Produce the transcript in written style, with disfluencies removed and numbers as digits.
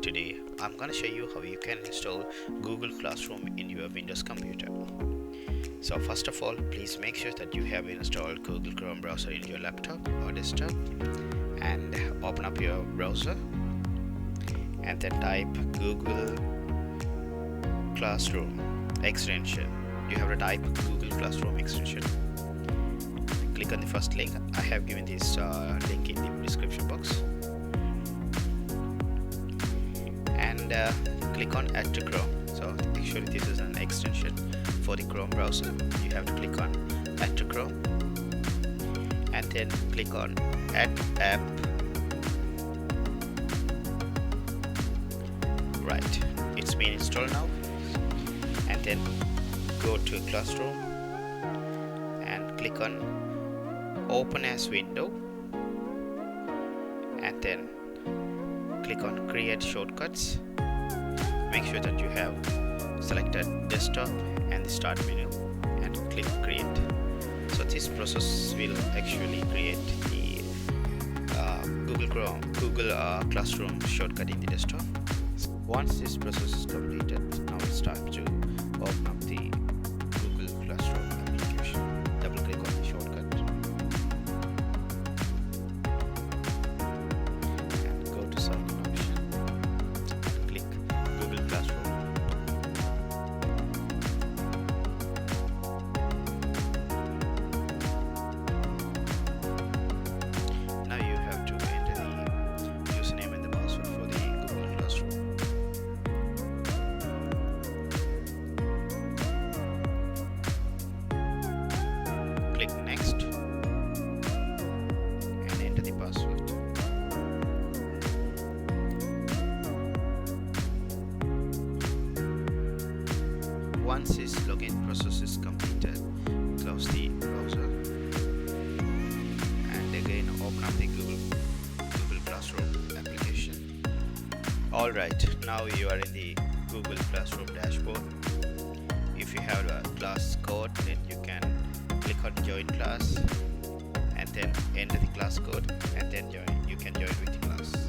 Today I'm going to show you how you can install Google Classroom in your Windows computer. So first of all, please make sure that you have installed Google Chrome browser in your laptop or desktop, and open up your browser and then type Google Classroom extension. You have to type Google Classroom extension. Click on the first link. I have given this link in the description box, and click on Add to Chrome. So actually this is an extension for the Chrome browser. You have to click on Add to Chrome and then click on Add App. Right, it's been installed now, and then go to Classroom and click on Open as Window, and then click on Create Shortcuts. Make sure that you have selected Desktop and the Start menu and click Create. So this process will actually create the Google Classroom shortcut in the desktop. Once this process is completed, now it's time to open up the Google Classroom application. Double click on the shortcut and go to Sign In option and click Google Classroom. Now you have to enter the username and the password for the Google Classroom. Click Next and enter the password. Once this login process is completed, close the browser and again open up the Google Classroom application. Alright, now you are in the Google Classroom dashboard. If you have a class code, then you can click on Join Class and then enter the class code, and then you can join with the class.